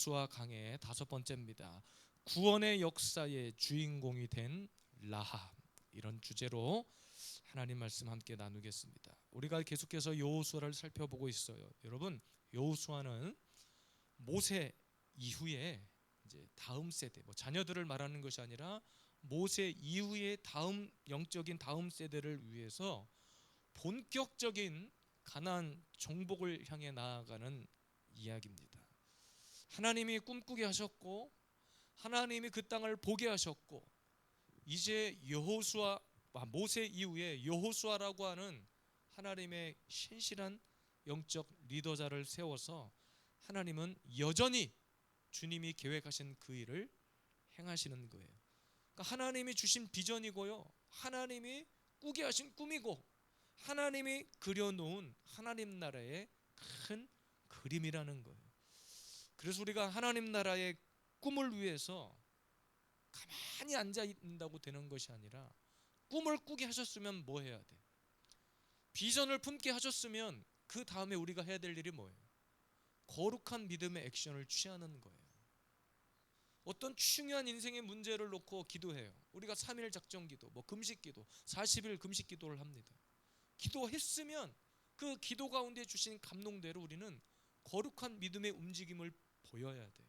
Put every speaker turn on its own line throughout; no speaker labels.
수아 강의 5번째입니다. 구원의 역사의 주인공이 된 라합, 이런 주제로 하나님 말씀 함께 나누겠습니다. 우리가 계속해서 여호수아를 살펴보고 있어요. 여러분, 여호수아는 모세 이후에 이제 다음 세대, 자녀들을 말하는 것이 아니라 모세 이후의 다음 영적인 다음 세대를 위해서 본격적인 가나안 정복을 향해 나아가는 이야기입니다. 하나님이 꿈꾸게 하셨고, 하나님이 그 땅을 보게 하셨고, 이제 여호수아, 모세 이후에 여호수아라고 하는 하나님의 신실한 영적 리더자를 세워서 하나님은 여전히 주님이 계획하신 그 일을 행하시는 거예요. 그러니까 하나님이 주신 비전이고요, 하나님이 꾸게 하신 꿈이고, 하나님이 그려놓은 하나님 나라의 큰 그림이라는 거예요. 그래서 우리가 하나님 나라의 꿈을 위해서 가만히 앉아 있는다고 되는 것이 아니라, 꿈을 꾸게 하셨으면 뭐 해야 돼? 비전을 품게 하셨으면 그 다음에 우리가 해야 될 일이 뭐예요? 거룩한 믿음의 액션을 취하는 거예요. 어떤 중요한 인생의 문제를 놓고 기도해요. 우리가 3일 작정 기도, 금식 기도, 40일 금식 기도를 합니다. 기도했으면 그 기도 가운데 주신 감동대로 우리는 거룩한 믿음의 움직임을 보여야 돼요.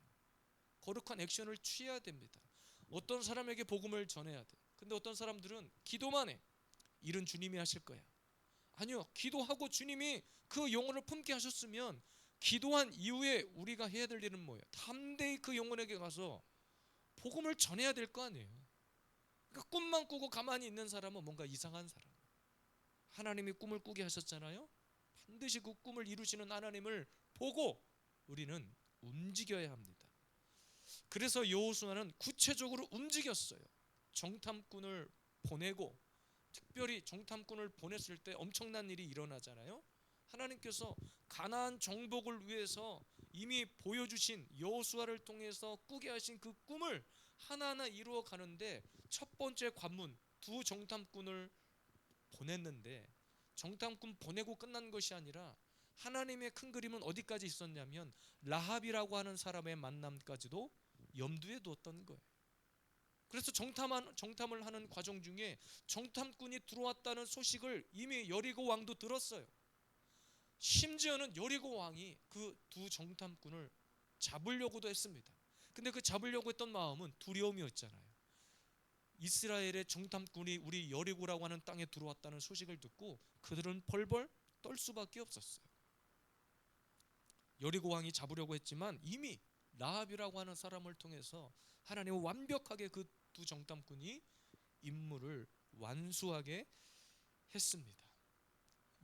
거룩한 액션을 취해야 됩니다. 어떤 사람에게 복음을 전해야 돼. 근데 어떤 사람들은 기도만 해. 일은 주님이 하실 거야. 아니요, 기도하고 주님이 그 영혼을 품게 하셨으면 기도한 이후에 우리가 해야 될 일은 뭐예요? 담대히 그 영혼에게 가서 복음을 전해야 될 거 아니에요. 그러니까 꿈만 꾸고 가만히 있는 사람은 뭔가 이상한 사람. 하나님이 꿈을 꾸게 하셨잖아요. 반드시 그 꿈을 이루시는 하나님을 보고 우리는 움직여야 합니다. 그래서 여호수아는 구체적으로 움직였어요. 정탐꾼을 보내고, 특별히 정탐꾼을 보냈을 때 엄청난 일이 일어나잖아요. 하나님께서 가나안 정복을 위해서 이미 보여주신 여호수아를 통해서 꾸게 하신 그 꿈을 하나하나 이루어 가는데, 첫 번째 관문 두 정탐꾼을 보냈는데, 정탐꾼 보내고 끝난 것이 아니라 하나님의 큰 그림은 어디까지 있었냐면 라합이라고 하는 사람의 만남까지도 염두에 두었던 거예요. 그래서 정탐을 하는 과정 중에 정탐꾼이 들어왔다는 소식을 이미 여리고 왕도 들었어요. 심지어는 여리고 왕이 그 두 정탐꾼을 잡으려고도 했습니다. 근데 그 잡으려고 했던 마음은 두려움이었잖아요. 이스라엘의 정탐꾼이 우리 여리고라고 하는 땅에 들어왔다는 소식을 듣고 그들은 벌벌 떨 수밖에 없었어요. 여리고 왕이 잡으려고 했지만 이미 라합이라고 하는 사람을 통해서 하나님은 완벽하게 그 두 정탐꾼이 임무를 완수하게 했습니다.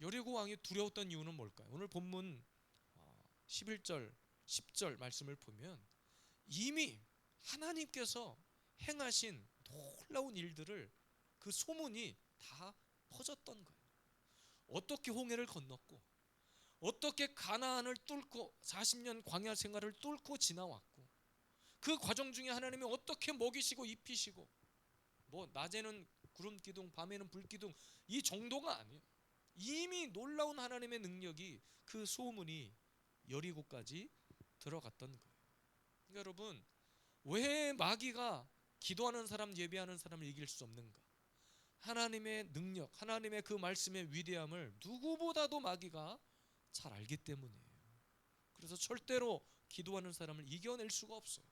여리고 왕이 두려웠던 이유는 뭘까요? 오늘 본문 11절 10절 말씀을 보면 이미 하나님께서 행하신 놀라운 일들을, 그 소문이 다 퍼졌던 거예요. 어떻게 홍해를 건넜고, 어떻게 가나안을 뚫고 40년 광야 생활을 뚫고 지나왔고, 그 과정 중에 하나님이 어떻게 먹이시고 입히시고, 낮에는 구름 기둥, 밤에는 불 기둥, 이 정도가 아니에요. 이미 놀라운 하나님의 능력이, 그 소문이 여리고까지 들어갔던 거예요. 그러니까 여러분, 왜 마귀가 기도하는 사람, 예배하는 사람을 이길 수 없는가? 하나님의 능력, 하나님의 그 말씀의 위대함을 누구보다도 마귀가 잘 알기 때문이에요. 그래서 절대로 기도하는 사람을 이겨낼 수가 없어요.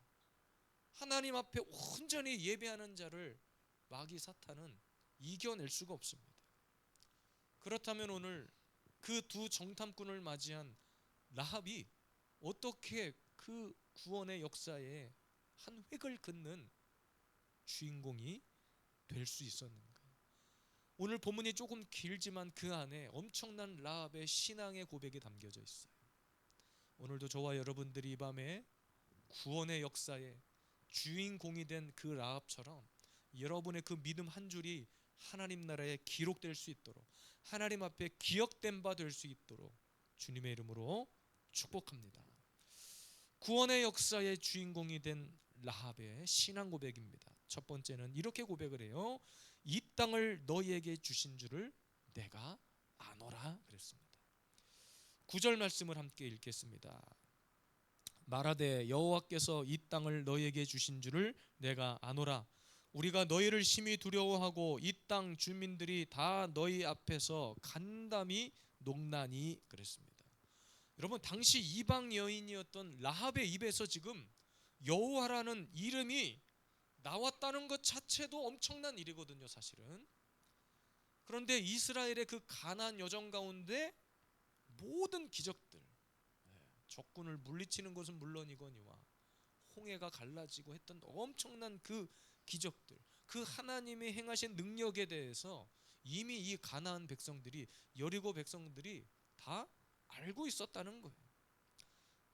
하나님 앞에 온전히 예배하는 자를 마귀 사탄은 이겨낼 수가 없습니다. 그렇다면 오늘 그 두 정탐꾼을 맞이한 라합이 어떻게 그 구원의 역사에 한 획을 긋는 주인공이 될 수 있었는가? 오늘 본문이 조금 길지만 그 안에 엄청난 라합의 신앙의 고백이 담겨져 있어요. 오늘도 저와 여러분들이 이 밤에 구원의 역사에 주인공이 된 그 라합처럼 여러분의 그 믿음 한 줄이 하나님 나라에 기록될 수 있도록, 하나님 앞에 기억된 바 될 수 있도록 주님의 이름으로 축복합니다. 구원의 역사의 주인공이 된 라합의 신앙 고백입니다. 첫 번째는 이렇게 고백을 해요. 이 땅을 너희에게 주신 줄을 내가 아노라 그랬습니다. 9절 말씀을 함께 읽겠습니다. 말하되 여호와께서 이 땅을 너희에게 주신 줄을 내가 아노라. 우리가 너희를 심히 두려워하고 이 땅 주민들이 다 너희 앞에서 간담이 농나니 그랬습니다. 여러분, 당시 이방 여인이었던 라합의 입에서 지금 여호와라는 이름이 나왔다는 것 자체도 엄청난 일이거든요, 사실은. 그런데 이스라엘의 그 가나안 여정 가운데 모든 기적들, 적군을 물리치는 것은 물론이거니와 홍해가 갈라지고 했던 엄청난 그 기적들, 그 하나님이 행하신 능력에 대해서 이미 이 가나안 백성들이, 여리고 백성들이 다 알고 있었다는 거예요.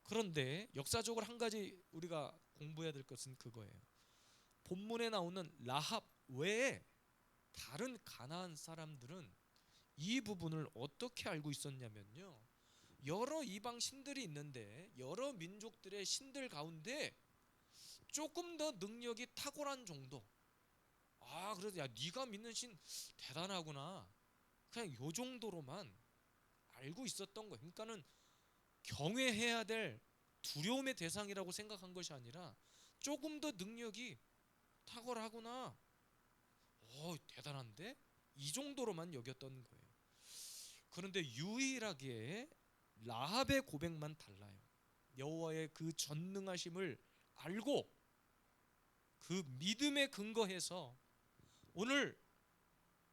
그런데 역사적으로 한 가지 우리가 공부해야 될 것은 그거예요. 본문에 나오는 라합 외에 다른 가나안 사람들은 이 부분을 어떻게 알고 있었냐면요, 여러 이방 신들이 있는데 여러 민족들의 신들 가운데 조금 더 능력이 탁월한 정도, 그래도 야 네가 믿는 신 대단하구나, 그냥 요 정도로만 알고 있었던 거예요. 그러니까는 경외해야 될 두려움의 대상이라고 생각한 것이 아니라 조금 더 능력이 탁월하구나, 대단한데, 이 정도로만 여겼던 거예요. 그런데 유일하게 라합의 고백만 달라요. 여호와의 그 전능하심을 알고 그 믿음에 근거해서 오늘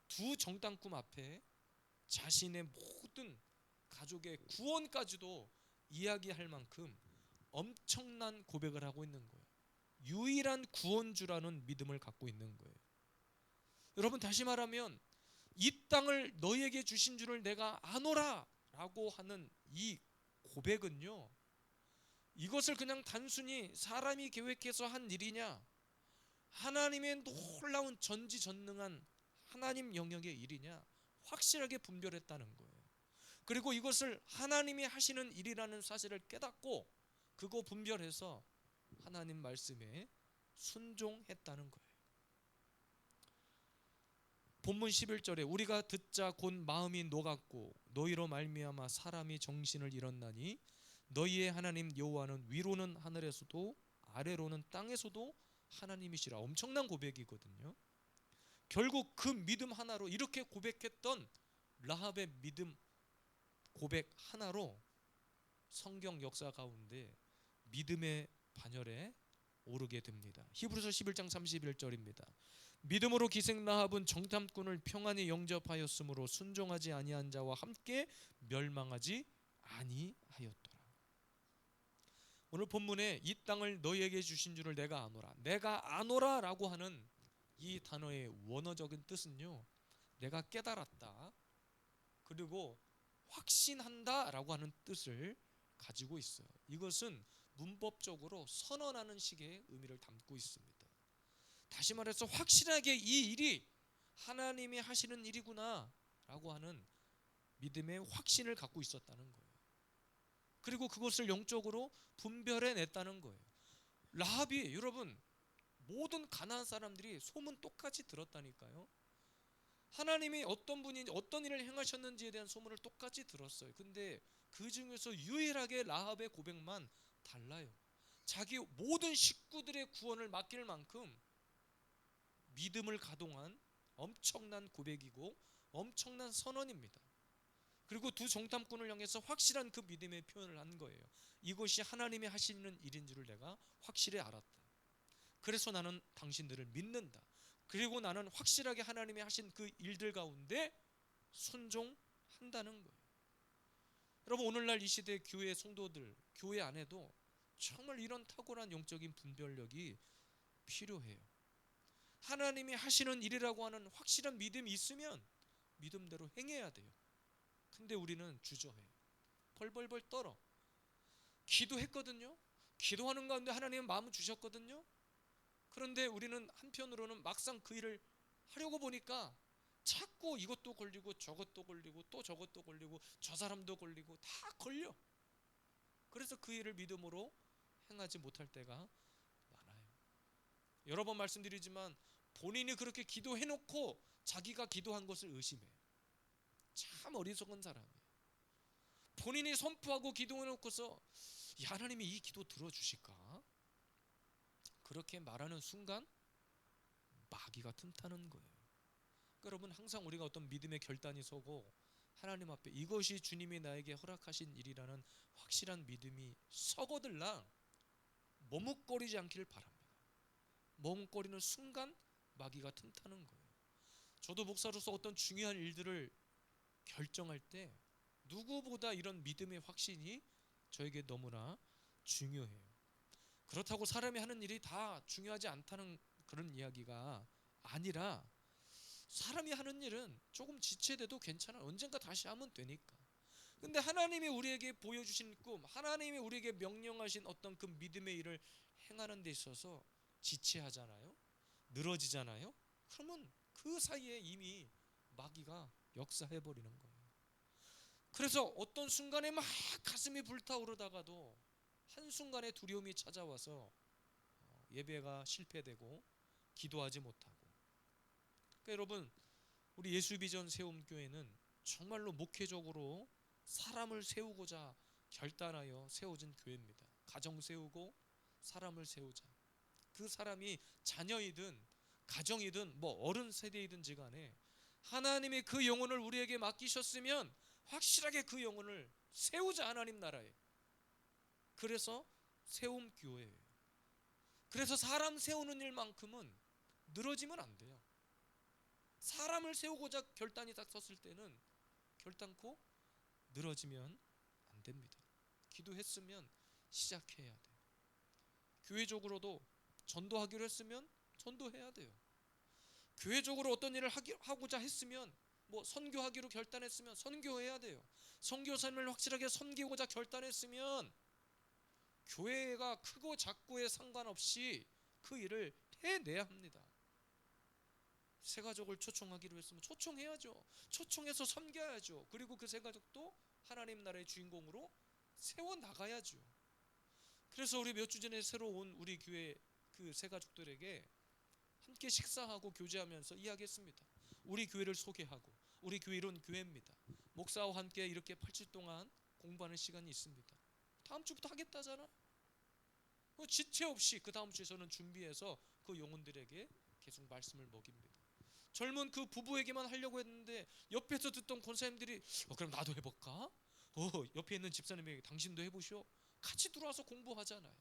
두 정탐꾼 앞에 자신의 모든 가족의 구원까지도 이야기할 만큼 엄청난 고백을 하고 있는 거예요. 유일한 구원주라는 믿음을 갖고 있는 거예요. 여러분, 다시 말하면 이 땅을 너희에게 주신 줄을 내가 아노라 라고 하는 이 고백은요, 이것을 그냥 단순히 사람이 계획해서 한 일이냐, 하나님의 놀라운 전지전능한 하나님 영역의 일이냐, 확실하게 분별했다는 거예요. 그리고 이것을 하나님이 하시는 일이라는 사실을 깨닫고 그거 분별해서 하나님 말씀에 순종했다는 거예요. 본문 11절에 우리가 듣자 곧 마음이 녹았고 너희로 말미암아 사람이 정신을 잃었나니 너희의 하나님 여호와는 위로는 하늘에서도 아래로는 땅에서도 하나님이시라. 엄청난 고백이거든요. 결국 그 믿음 하나로, 이렇게 고백했던 라합의 믿음 고백 하나로 성경 역사 가운데 믿음의 반열에 오르게 됩니다. 히브리서 11장 31절입니다. 믿음으로 기생 라합은 정탐꾼을 평안히 영접하였으므로 순종하지 아니한 자와 함께 멸망하지 아니하였더라. 오늘 본문에 이 땅을 너희에게 주신 줄을 내가 아노라, 내가 아노라 라고 하는 이 단어의 원어적인 뜻은요, 내가 깨달았다, 그리고 확신한다 라고 하는 뜻을 가지고 있어요. 이것은 문법적으로 선언하는 식의 의미를 담고 있습니다. 다시 말해서 확실하게 이 일이 하나님이 하시는 일이구나 라고 하는 믿음의 확신을 갖고 있었다는 거예요. 그리고 그것을 영적으로 분별해냈다는 거예요. 라합이, 여러분, 모든 가나안 사람들이 소문 똑같이 들었다니까요. 하나님이 어떤 분이 어떤 일을 행하셨는지에 대한 소문을 똑같이 들었어요. 근데 그 중에서 유일하게 라합의 고백만 달라요. 자기 모든 식구들의 구원을 맡길 만큼 믿음을 가동한 엄청난 고백이고 엄청난 선언입니다. 그리고 두 정탐꾼을 향해서 확실한 그 믿음의 표현을 한 거예요. 이것이 하나님이 하시는 일인 줄을 내가 확실히 알았다. 그래서 나는 당신들을 믿는다. 그리고 나는 확실하게 하나님이 하신 그 일들 가운데 순종한다는 거예요. 여러분, 오늘날 이 시대 교회 성도들, 교회 안에도 정말 이런 탁월한 영적인 분별력이 필요해요. 하나님이 하시는 일이라고 하는 확실한 믿음이 있으면 믿음대로 행해야 돼요. 근데 우리는 주저해요. 벌벌벌 떨어. 기도했거든요. 기도하는 가운데 하나님은 마음을 주셨거든요. 그런데 우리는 한편으로는 막상 그 일을 하려고 보니까 자꾸 이것도 걸리고 저것도 걸리고 또 저것도 걸리고 저 사람도 걸리고 다 걸려. 그래서 그 일을 믿음으로 행하지 못할 때가 많아요. 여러 번 말씀드리지만 본인이 그렇게 기도해놓고 자기가 기도한 것을 의심해요. 참 어리석은 사람이에요. 본인이 선포하고 기도해놓고서 하나님이 이 기도 들어주실까? 그렇게 말하는 순간 마귀가 틈타는 거예요. 그러니까 여러분, 항상 우리가 어떤 믿음의 결단이 서고 하나님 앞에 이것이 주님이 나에게 허락하신 일이라는 확실한 믿음이 서거들랑 머뭇거리지 않기를 바랍니다. 머뭇거리는 순간 마귀가 틈타는 거예요. 저도 목사로서 어떤 중요한 일들을 결정할 때 누구보다 이런 믿음의 확신이 저에게 너무나 중요해요. 그렇다고 사람이 하는 일이 다 중요하지 않다는 그런 이야기가 아니라, 사람이 하는 일은 조금 지체돼도 괜찮아. 언젠가 다시 하면 되니까. 근데 하나님이 우리에게 보여주신 꿈, 하나님이 우리에게 명령하신 어떤 그 믿음의 일을 행하는 데 있어서 지체하잖아요. 늘어지잖아요. 그러면 그 사이에 이미 마귀가 역사해버리는 거예요. 그래서 어떤 순간에 막 가슴이 불타오르다가도 한순간에 두려움이 찾아와서 예배가 실패되고 기도하지 못하고. 그러니까 여러분, 우리 예수비전 세움교회는 정말로 목회적으로 사람을 세우고자 결단하여 세워진 교회입니다. 가정 세우고 사람을 세우자. 그 사람이 자녀이든 가정이든 뭐 어른 세대이든지 간에 하나님이 그 영혼을 우리에게 맡기셨으면 확실하게 그 영혼을 세우자, 하나님 나라에. 그래서 세움교회예요. 그래서 사람 세우는 일만큼은 늘어지면 안 돼요. 사람을 세우고자 결단이 딱 섰을 때는 결단코 늘어지면 안 됩니다. 기도했으면 시작해야 돼요. 교회적으로도 전도하기로 했으면 전도해야 돼요. 교회적으로 어떤 일을 하고자 했으면, 뭐 선교하기로 결단했으면 선교해야 돼요. 선교 삶을 확실하게 섬기고자 결단했으면 교회가 크고 작고에 상관없이 그 일을 해내야 합니다. 새가족을 초청하기로 했으면 초청해야죠. 초청해서 섬겨야죠. 그리고 그 새가족도 하나님 나라의 주인공으로 세워나가야죠. 그래서 우리 몇 주 전에 새로 온 우리 교회 그 새가족들에게 함께 식사하고 교제하면서 이야기했습니다. 우리 교회를 소개하고, 우리 교회 이런 교회입니다. 목사와 함께 이렇게 8주 동안 공부하는 시간이 있습니다. 다음 주부터 하겠다잖아. 지체 없이 그 다음 주에 저는 준비해서 그 영혼들에게 계속 말씀을 먹입니다. 젊은 그 부부에게만 하려고 했는데 옆에서 듣던 권사님들이 그럼 나도 해볼까? 옆에 있는 집사님에게 당신도 해보시오. 같이 들어와서 공부하잖아요.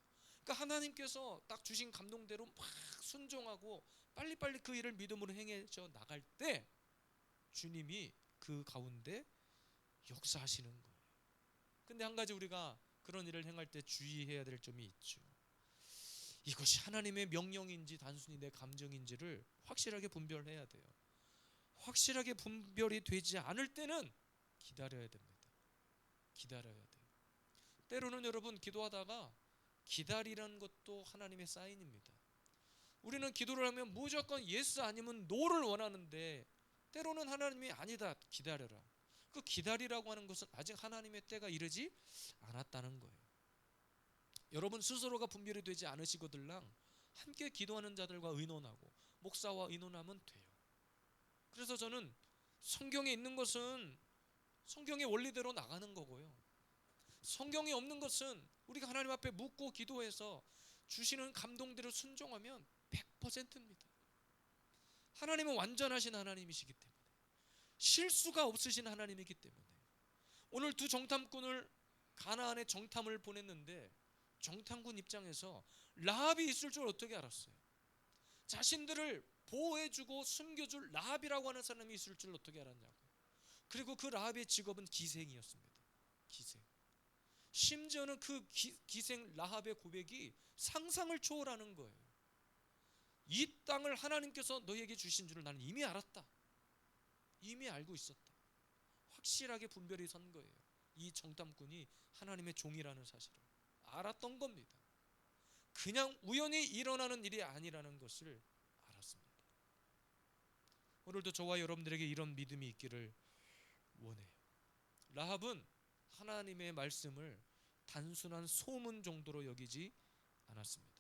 그러니까 하나님께서 딱 주신 감동대로 막 순종하고 빨리빨리 그 일을 믿음으로 행해져 나갈 때 주님이 그 가운데 역사하시는 거예요. 근데 한 가지 우리가 그런 일을 행할 때 주의해야 될 점이 있죠. 이것이 하나님의 명령인지 단순히 내 감정인지를 확실하게 분별해야 돼요. 확실하게 분별이 되지 않을 때는 기다려야 됩니다. 기다려야 돼요. 때로는 여러분, 기도하다가 기다리라는 것도 하나님의 사인입니다. 우리는 기도를 하면 무조건 예스 아니면 노를 원하는데, 때로는 하나님이 아니다, 기다려라. 그 기다리라고 하는 것은 아직 하나님의 때가 이르지 않았다는 거예요. 여러분 스스로가 분별이 되지 않으시거들랑 함께 기도하는 자들과 의논하고 목사와 의논하면 돼요. 그래서 저는 성경에 있는 것은 성경의 원리대로 나가는 거고요. 성경이 없는 것은 우리가 하나님 앞에 묻고 기도해서 주시는 감동대로 순종하면 100%입니다. 하나님은 완전하신 하나님이시기 때문에, 실수가 없으신 하나님이기 때문에. 오늘 두 정탐꾼을 가나안에 정탐을 보냈는데 정탐꾼 입장에서 라합이 있을 줄 어떻게 알았어요? 자신들을 보호해주고 숨겨줄 라합이라고 하는 사람이 있을 줄 어떻게 알았냐고. 그리고 그 라합의 직업은 기생이었습니다. 기생. 심지어는 그 기생 라합의 고백이 상상을 초월하는 거예요. 이 땅을 하나님께서 너희에게 주신 줄을 나는 이미 알았다. 이미 알고 있었다. 확실하게 분별이 선 거예요. 이 정탐꾼이 하나님의 종이라는 사실을 알았던 겁니다. 그냥 우연히 일어나는 일이 아니라는 것을 알았습니다. 오늘도 저와 여러분들에게 이런 믿음이 있기를 원해요. 라합은 하나님의 말씀을 단순한 소문 정도로 여기지 않았습니다.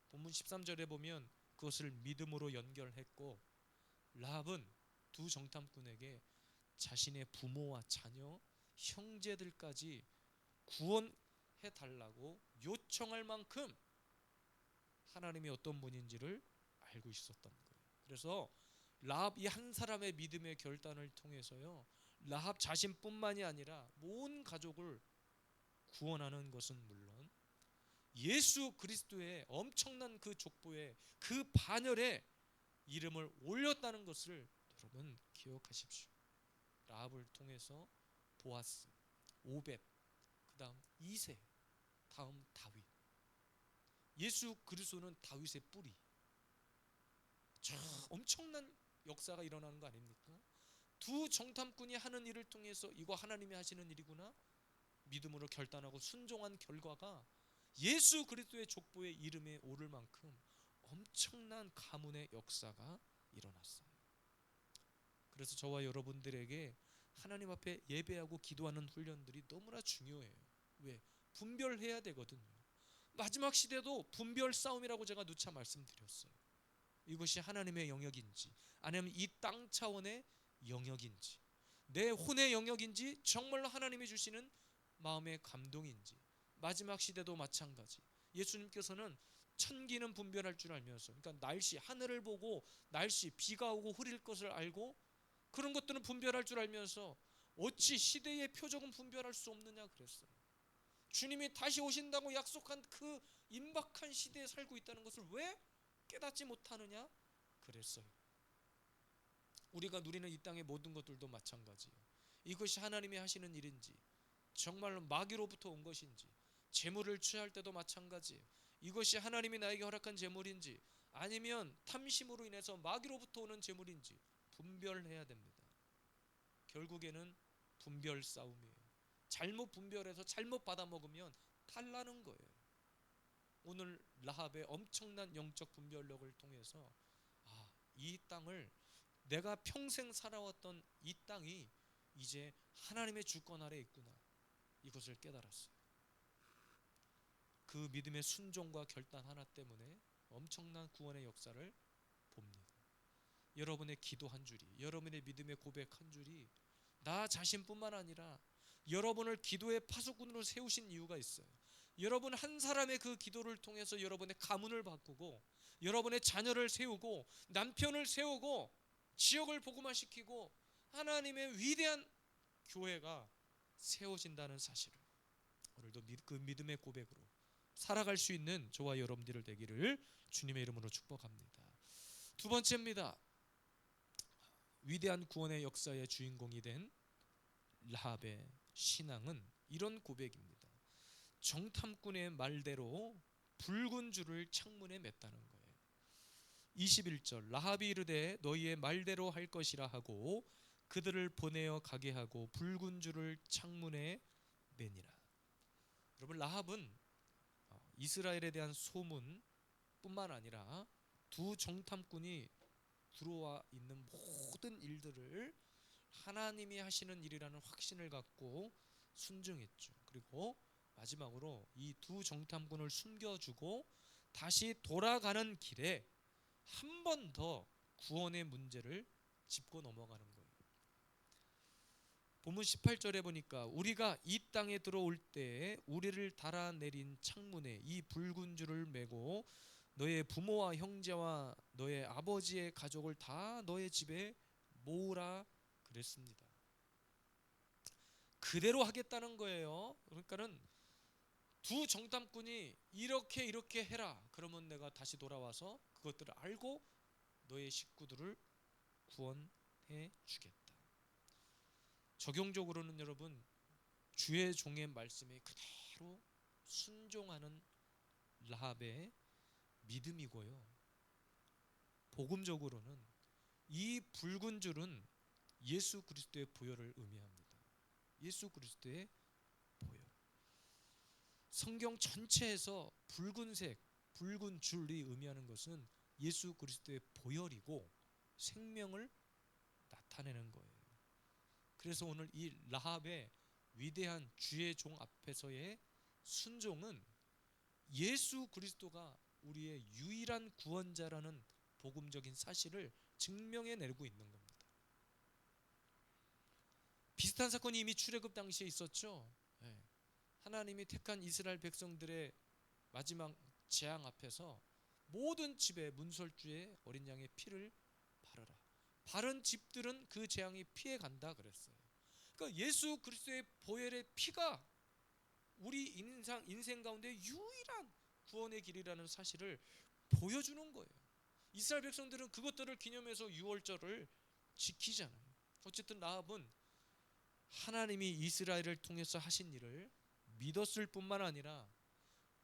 본문 13절에 보면 그것을 믿음으로 연결했고, 라합은 두 정탐꾼에게 자신의 부모와 자녀, 형제들까지 구원해 해달라고 요청할 만큼 하나님이 어떤 분인지를 알고 있었던 거예요. 그래서 라합 이 한 사람의 믿음의 결단을 통해서요, 라합 자신뿐만이 아니라 온 가족을 구원하는 것은 물론 예수 그리스도의 엄청난 그 족보에, 그 반열에 이름을 올렸다는 것을 여러분 기억하십시오. 라합을 통해서 보아스, 오벳, 그 다음 이세, 다음 다윗. 예수 그리스도는 다윗의 뿌리. 저 엄청난 역사가 일어나는 거 아닙니까? 두 정탐꾼이 하는 일을 통해서 이거 하나님이 하시는 일이구나 믿음으로 결단하고 순종한 결과가 예수 그리스도의 족보에 이름에 오를 만큼 엄청난 가문의 역사가 일어났어요. 그래서 저와 여러분들에게 하나님 앞에 예배하고 기도하는 훈련들이 너무나 중요해요. 왜? 분별해야 되거든요. 마지막 시대도 분별 싸움이라고 제가 누차 말씀드렸어요. 이것이 하나님의 영역인지 아니면 이 땅 차원의 영역인지, 내 혼의 영역인지, 정말로 하나님이 주시는 마음의 감동인지. 마지막 시대도 마찬가지. 예수님께서는 천기는 분별할 줄 알면서, 그러니까 날씨, 하늘을 보고 날씨, 비가 오고 흐릴 것을 알고 그런 것들은 분별할 줄 알면서 어찌 시대의 표적은 분별할 수 없느냐 그랬어요. 주님이 다시 오신다고 약속한 그 임박한 시대에 살고 있다는 것을 왜 깨닫지 못하느냐 그랬어요. 우리가 누리는 이 땅의 모든 것들도 마찬가지예요. 이것이 하나님이 하시는 일인지, 정말로 마귀로부터 온 것인지, 재물을 취할 때도 마찬가지예요. 이것이 하나님이 나에게 허락한 재물인지 아니면 탐심으로 인해서 마귀로부터 오는 재물인지 분별해야 됩니다. 결국에는 분별 싸움이에요. 잘못 분별해서 잘못 받아먹으면 탈나는 거예요. 오늘 라합의 엄청난 영적 분별력을 통해서 이 땅을, 내가 평생 살아왔던 이 땅이 이제 하나님의 주권 아래 있구나, 이것을 깨달았어요. 그 믿음의 순종과 결단 하나 때문에 엄청난 구원의 역사를 봅니다. 여러분의 기도 한 줄이, 여러분의 믿음의 고백 한 줄이 나 자신뿐만 아니라 여러분을 기도의 파수꾼으로 세우신 이유가 있어요. 여러분 한 사람의 그 기도를 통해서 여러분의 가문을 바꾸고, 여러분의 자녀를 세우고, 남편을 세우고, 지역을 복음화시키고 하나님의 위대한 교회가 세워진다는 사실을 오늘도 그 믿음의 고백으로 살아갈 수 있는 저와 여러분들 되기를 주님의 이름으로 축복합니다. 두 번째입니다. 위대한 구원의 역사의 주인공이 된 라합의 신앙은 이런 고백입니다. 정탐꾼의 말대로 붉은 줄을 창문에 맸다는 거예요. 21절, 라합이 이르되 너희의 말대로 할 것이라 하고 그들을 보내어 가게 하고 붉은 줄을 창문에 매니라. 여러분, 라합은 이스라엘에 대한 소문뿐만 아니라 두 정탐꾼이 들어와 있는 모든 일들을 하나님이 하시는 일이라는 확신을 갖고 순종했죠. 그리고 마지막으로 이 두 정탐꾼을 숨겨주고 다시 돌아가는 길에 한 번 더 구원의 문제를 짚고 넘어가는 거예요. 본문 18절에 보니까 우리가 이 땅에 들어올 때 우리를 달아내린 창문에 이 붉은 줄을 매고 너의 부모와 형제와 너의 아버지의 가족을 다 너의 집에 모으라 그랬습니다. 그대로 하겠다는 거예요. 그러니까는 두 정탐꾼이 이렇게 해라, 그러면 내가 다시 돌아와서 그것들을 알고 너의 식구들을 구원해 주겠다. 적용적으로는 여러분, 주의 종의 말씀에 그대로 순종하는 라합의 믿음이고요, 복음적으로는 이 붉은 줄은 예수 그리스도의 보혈을 의미합니다. 예수 그리스도의 보혈. 성경 전체에서 붉은색, 붉은 줄이 의미하는 것은 예수 그리스도의 보혈이고 생명을 나타내는 거예요. 그래서 오늘 이 라합의 위대한 주의 종 앞에서의 순종은 예수 그리스도가 우리의 유일한 구원자라는 복음적인 사실을 증명해내고 있는 겁니다. 비슷한 사건이 이미 출애굽 당시에 있었죠. 네. 하나님이 택한 이스라엘 백성들의 마지막 재앙 앞에서 모든 집에 문설주에 어린 양의 피를 바르라. 바른 집들은 그 재앙이 피해 간다 그랬어요. 그러니까 예수 그리스도의 보혈의 피가 우리 인생 가운데 유일한 구원의 길이라는 사실을 보여주는 거예요. 이스라엘 백성들은 그것들을 기념해서 유월절을 지키잖아요. 어쨌든 라합은 하나님이 이스라엘을 통해서 하신 일을 믿었을 뿐만 아니라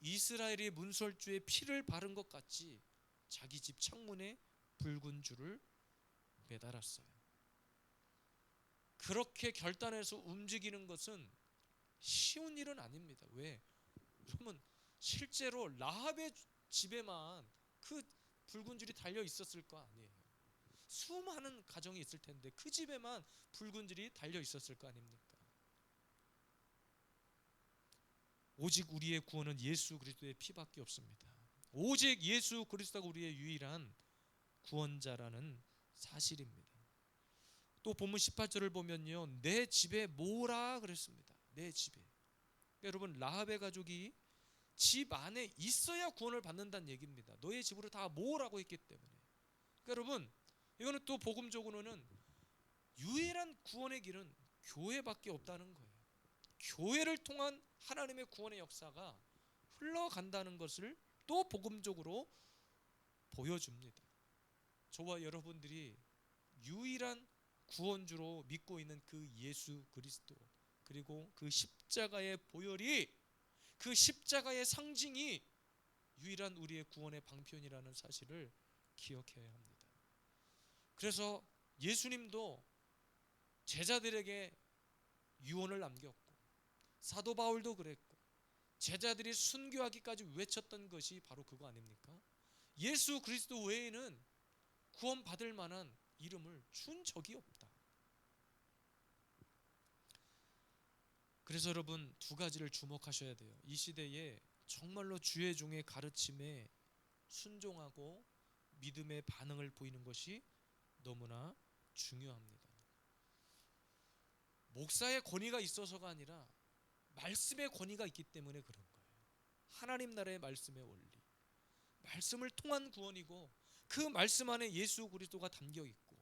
이스라엘이 문설주에 피를 바른 것 같이 자기 집 창문에 붉은 줄을 매달았어요. 그렇게 결단해서 움직이는 것은 쉬운 일은 아닙니다. 왜? 그러면 실제로 라합의 집에만 그 붉은 줄이 달려 있었을 거 아니에요. 수많은 가정이 있을 텐데 그 집에만 붉은 줄이 달려 있었을 거 아닙니까? 오직 우리의 구원은 예수 그리스도의 피밖에 없습니다. 오직 예수 그리스도가 우리의 유일한 구원자라는 사실입니다. 또 본문 18절을 보면요, 내 집에 모으라 그랬습니다. 내 집에. 그러니까 여러분, 라합의 가족이 집 안에 있어야 구원을 받는다는 얘기입니다. 너의 집으로 다 모으라고 했기 때문에. 그러니까 여러분, 이거는 또 복음적으로는 유일한 구원의 길은 교회밖에 없다는 거예요. 교회를 통한 하나님의 구원의 역사가 흘러간다는 것을 또 복음적으로 보여줍니다. 저와 여러분들이 유일한 구원주로 믿고 있는 그 예수 그리스도, 그리고 그 십자가의 보혈이, 그 십자가의 상징이 유일한 우리의 구원의 방편이라는 사실을 기억해야 합니다. 그래서 예수님도 제자들에게 유언을 남겼고, 사도 바울도 그랬고, 제자들이 순교하기까지 외쳤던 것이 바로 그거 아닙니까? 예수 그리스도 외에는 구원받을 만한 이름을 준 적이 없다. 그래서 여러분, 두 가지를 주목하셔야 돼요. 이 시대에 정말로 주의 종의 가르침에 순종하고 믿음의 반응을 보이는 것이 너무나 중요합니다. 목사의 권위가 있어서가 아니라 말씀의 권위가 있기 때문에 그런 거예요. 하나님 나라의 말씀의 원리, 말씀을 통한 구원이고, 그 말씀 안에 예수 그리스도가 담겨 있고,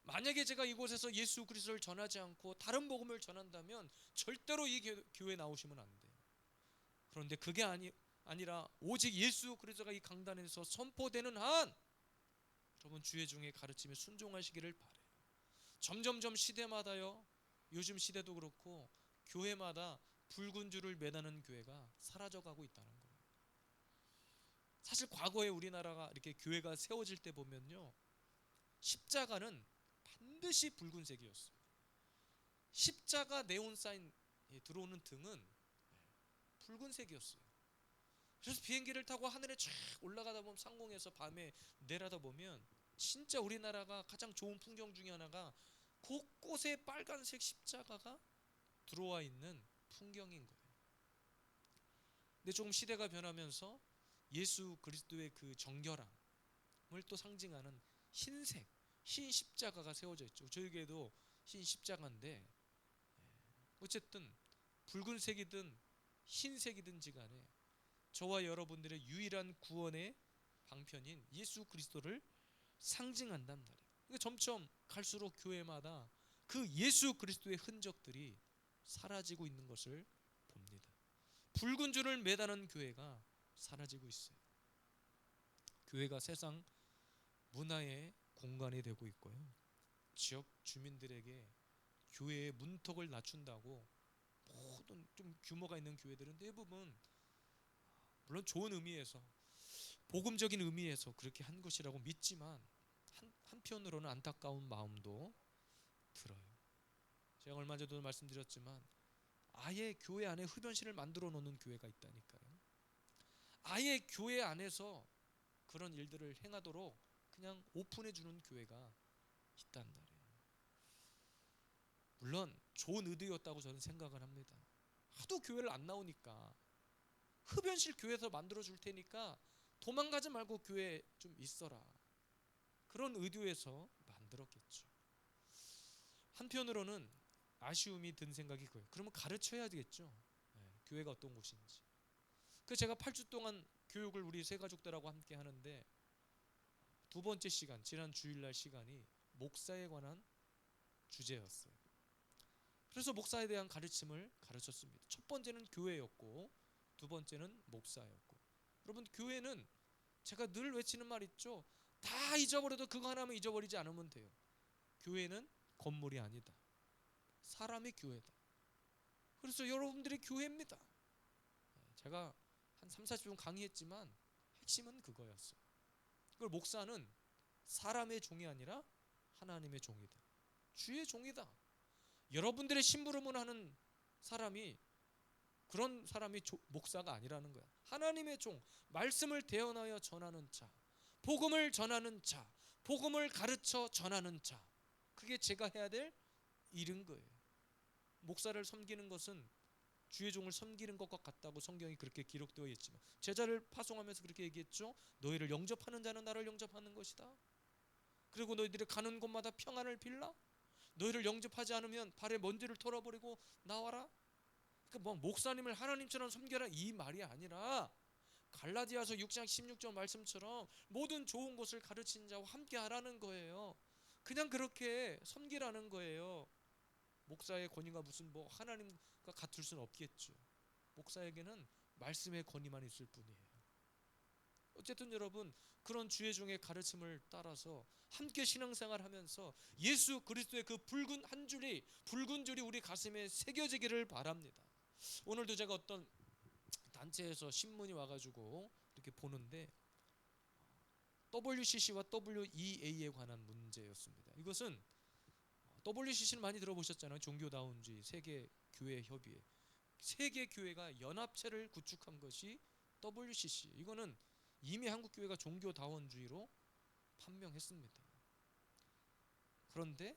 만약에 제가 이곳에서 예수 그리스도를 전하지 않고 다른 복음을 전한다면 절대로 이 교회 나오시면 안 돼요. 그런데 그게 아니라 오직 예수 그리스도가 이 강단에서 선포되는 한 여러분, 주의 종의 가르침에 순종하시기를 바라요. 점점점 시대마다요, 요즘 시대도 그렇고 교회마다 붉은 줄을 매다는 교회가 사라져가고 있다는 거예요. 사실 과거에 우리나라가 이렇게 교회가 세워질 때 보면요, 십자가는 반드시 붉은색이었어요. 십자가 네온 사인 들어오는 등은 붉은색이었어요. 그래서 비행기를 타고 하늘에 쫙 올라가다 보면, 상공에서 밤에 내려다 보면 진짜 우리나라가 가장 좋은 풍경 중에 하나가 곳곳에 빨간색 십자가가 들어와 있는 풍경인 거예요. 근데 조금 시대가 변하면서 예수 그리스도의 그 정결함을 또 상징하는 흰색, 흰 십자가가 세워져 있죠. 저희 교회도 흰 십자가인데, 어쨌든 붉은색이든 흰색이든지 간에 저와 여러분들의 유일한 구원의 방편인 예수 그리스도를 상징한단 말이에요. 그러니까 점점 갈수록 교회마다 그 예수 그리스도의 흔적들이 사라지고 있는 것을 봅니다. 붉은 줄을 매다는 교회가 사라지고 있어요. 교회가 세상 문화의 공간이 되고 있고요, 지역 주민들에게 교회의 문턱을 낮춘다고 모든 좀 규모가 있는 교회들은 대부분, 물론 좋은 의미에서, 복음적인 의미에서 그렇게 한 것이라고 믿지만 한편으로는 안타까운 마음도 들어요. 제가 얼마 전에도 말씀드렸지만 아예 교회 안에 흡연실을 만들어 놓는 교회가 있다니까요. 아예 교회 안에서 그런 일들을 행하도록 그냥 오픈해 주는 교회가 있단 말이에요. 물론 좋은 의도였다고 저는 생각을 합니다. 하도 교회를 안 나오니까 흡연실 교회에서 만들어 줄 테니까 도망가지 말고 교회에 좀 있어라, 그런 의도에서 만들었겠죠. 한편으로는 아쉬움이 든 생각이 그거예요. 그러면 가르쳐야 되겠죠. 교회가 어떤 곳인지. 그 제가 8주 동안 교육을 우리 세 가족들하고 함께 하는데 두 번째 시간, 지난 주일날 시간이 목사에 관한 주제였어요. 그래서 목사에 대한 가르침을 가르쳤습니다. 첫 번째는 교회였고 두 번째는 목사였고. 여러분, 교회는 제가 늘 외치는 말 있죠. 다 잊어버려도 그거 하나만 잊어버리지 않으면 돼요. 교회는 건물이 아니다. 사람이 교회다. 그래서 여러분들이 교회입니다. 제가 한 3, 40분 강의했지만 핵심은 그거였어요. 그걸 목사는 사람의 종이 아니라 하나님의 종이다. 주의 종이다. 여러분들의 심부름을 하는 사람이 그런 사람이 목사가 아니라는 거야. 하나님의 종, 말씀을 대언하여 전하는 자, 복음을 전하는 자, 복음을 가르쳐 전하는 자. 그게 제가 해야 될 일인 거예요. 목사를 섬기는 것은 주의 종을 섬기는 것과 같다고 성경이 그렇게 기록되어 있지만 제자를 파송하면서 그렇게 얘기했죠. 너희를 영접하는 자는 나를 영접하는 것이다. 그리고 너희들이 가는 곳마다 평안을 빌라. 너희를 영접하지 않으면 발에 먼지를 털어버리고 나와라. 그러니까 뭐 목사님을 하나님처럼 섬겨라 이 말이 아니라 갈라디아서 6장 16절 말씀처럼 모든 좋은 것을 가르치는 자와 함께 하라는 거예요. 그냥 그렇게 섬기라는 거예요. 목사의 권위가 무슨 뭐 하나님과 같을 수는 없겠죠. 목사에게는 말씀의 권위만 있을 뿐이에요. 어쨌든 여러분, 그런 주의 종의 가르침을 따라서 함께 신앙생활하면서 예수 그리스도의 그 붉은 줄이 우리 가슴에 새겨지기를 바랍니다. 오늘도 제가 어떤 단체에서 신문이 와가지고 이렇게 보는데 WCC와 WEA에 관한 문제였습니다. 이것은 WCC는 많이 들어보셨잖아요. 종교다운주의 세계교회협의회. 세계교회가 연합체를 구축한 것이 WCC. 이거는 이미 한국교회가 종교다원주의로 판명했습니다. 그런데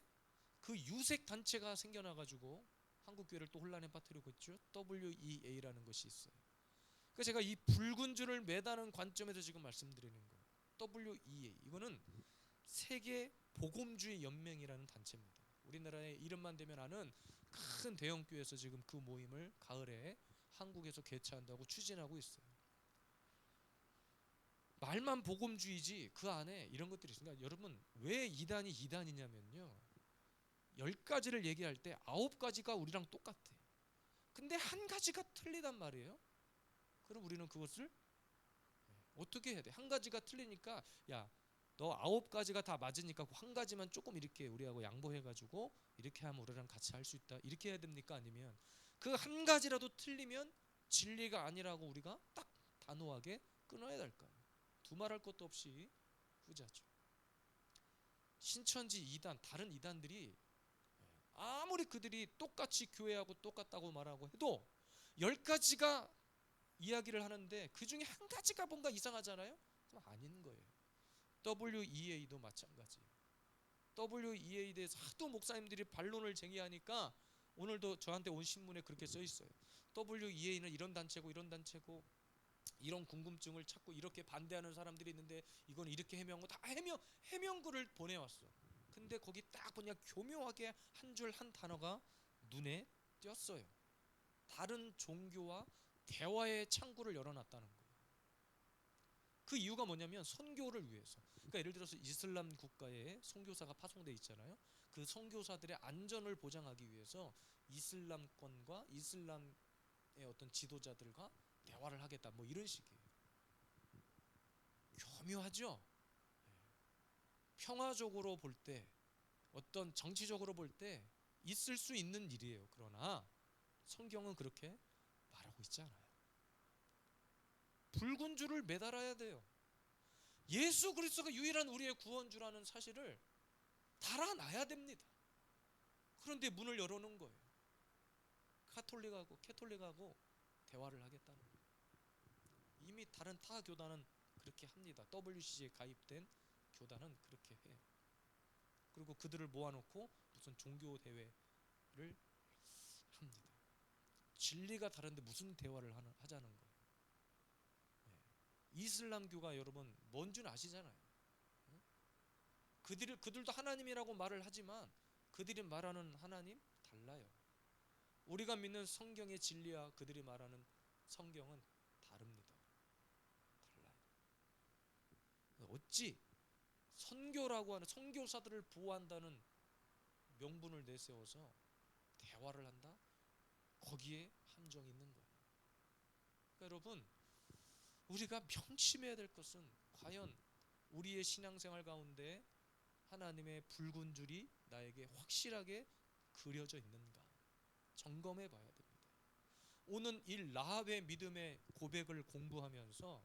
그 유색 단체가 생겨나가지고 한국교회를 또 혼란에 빠뜨리고 있죠. WEA라는 것이 있어요. 그러니까 제가 이 붉은 줄을 매다는 관점에서 지금 말씀드리는 거예요. WEA 이거는 세계 복음주의 연맹이라는 단체입니다. 우리나라의 이름만 되면 아는 큰 대형 교회에서 지금 그 모임을 가을에 한국에서 개최한다고 추진하고 있어요. 말만 복음주의지 그 안에 이런 것들이 있습니다. 여러분, 왜 이단이 이단이냐면요, 10가지를 얘기할 때 9가지가 우리랑 똑같아. 근데 한 가지가 틀리단 말이에요. 그럼 우리는 그것을 어떻게 해야 돼? 한 가지가 틀리니까 야, 너 9가지가 다 맞으니까 한 가지만 조금 이렇게 우리하고 양보해가지고 이렇게 하면 우리랑 같이 할 수 있다. 이렇게 해야 됩니까? 아니면 그 한 가지라도 틀리면 진리가 아니라고 우리가 딱 단호하게 끊어야 될까요? 두말할 것도 없이 후자죠. 신천지 이단, 다른 이단들이 아무리 그들이 똑같이 교회하고 똑같다고 말하고 해도 10가지가 이야기를 하는데 그 중에 한 가지가 뭔가 이상하잖아요? 그럼 아닌 거예요. WEA도 마찬가지예요. WEA에 대해서 하도 목사님들이 반론을 제기하니까 오늘도 저한테 온 신문에 그렇게 써 있어요. WEA는 이런 단체고 이런 단체고 이런 궁금증을 찾고 이렇게 반대하는 사람들이 있는데 이건 이렇게 해명하고 다 해명글을 보내왔어. 근데 거기 딱 보니까 교묘하게 한 줄 한 단어가 눈에 띄었어요. 다른 종교와 대화의 창구를 열어놨다는 거예요. 그 이유가 뭐냐면 선교를 위해서. 그러니까 예를 들어서 이슬람 국가에 선교사가 파송돼 있잖아요. 그 선교사들의 안전을 보장하기 위해서 이슬람권과 이슬람의 어떤 지도자들과 대화를 하겠다. 뭐 이런 식이에요. 교묘하죠. 평화적으로 볼 때, 어떤 정치적으로 볼 때 있을 수 있는 일이에요. 그러나 성경은 그렇게 말하고 있지 않아요. 붉은 줄을 매달아야 돼요. 예수 그리스도가 유일한 우리의 구원주라는 사실을 달아놔야 됩니다. 그런데 문을 열어놓은 거예요. 캐톨릭하고 대화를 하겠다는 거예요. 이미 다른 타 교단은 그렇게 합니다. WCC에 가입된 교단은 그렇게 해요. 그리고 그들을 모아놓고 무슨 종교 대회를 합니다. 진리가 다른데 무슨 대화를 하자는 거예요. 이슬람교가 여러분 뭔 줄 아시잖아요. 그들도 하나님이라고 말을 하지만 그들이 말하는 하나님 달라요. 우리가 믿는 성경의 진리와 그들이 말하는 성경은 다릅니다. 달라요. 어찌 선교라고 하는 선교사들을 보호한다는 명분을 내세워서 대화를 한다? 거기에 함정이 있는 거예요. 그러니까 여러분, 우리가 명심해야 될 것은 과연 우리의 신앙생활 가운데 하나님의 붉은 줄이 나에게 확실하게 그려져 있는가 점검해 봐야 됩니다. 오늘 이 라합의 믿음의 고백을 공부하면서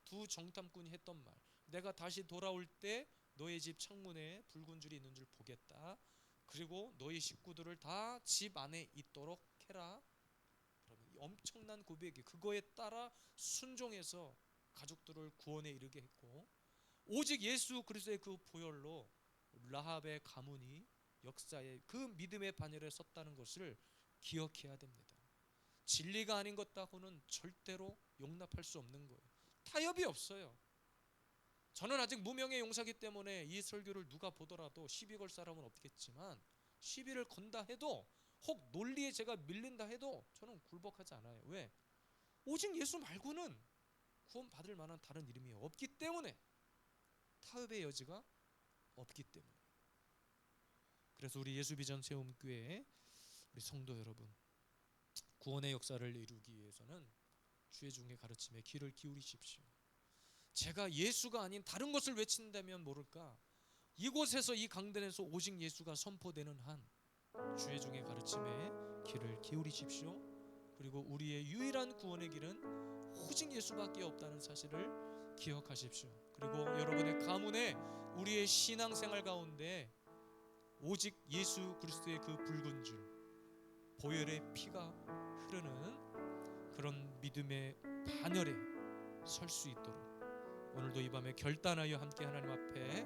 두 정탐꾼이 했던 말, 내가 다시 돌아올 때 너의 집 창문에 붉은 줄이 있는 줄 보겠다. 그리고 너희 식구들을 다 집 안에 있도록 해라. 그러면 이 엄청난 고백이 그거에 따라 순종해서 가족들을 구원에 이르게 했고, 오직 예수 그리스도의 그 보혈로 라합의 가문이 역사의 그 믿음의 반열에 섰다는 것을 기억해야 됩니다. 진리가 아닌 것하고는 절대로 용납할 수 없는 거예요. 타협이 없어요. 저는 아직 무명의 용사기 때문에 이 설교를 누가 보더라도 시비 걸 사람은 없겠지만, 시비를 건다 해도 혹 논리에 제가 밀린다 해도 저는 굴복하지 않아요. 왜? 오직 예수 말고는 구원받을 만한 다른 이름이 없기 때문에, 타협의 여지가 없기 때문에. 그래서 우리 예수비전 세움교회 우리 성도 여러분, 구원의 역사를 이루기 위해서는 주의 종의 가르침에 귀를 기울이십시오. 제가 예수가 아닌 다른 것을 외친다면 모를까, 이곳에서 이 강단에서 오직 예수가 선포되는 한 주의 종의 가르침에 귀를 기울이십시오. 그리고 우리의 유일한 구원의 길은 오직 예수밖에 없다는 사실을 기억하십시오. 그리고 여러분의 가문에 우리의 신앙생활 가운데 오직 예수 그리스도의 그 붉은 줄, 보혈의 피가 흐르는 그런 믿음의 반열에 설 수 있도록 오늘도 이 밤에 결단하여 함께 하나님 앞에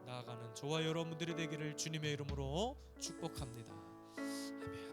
나아가는 저와 여러분들이 되기를 주님의 이름으로 축복합니다. 아멘.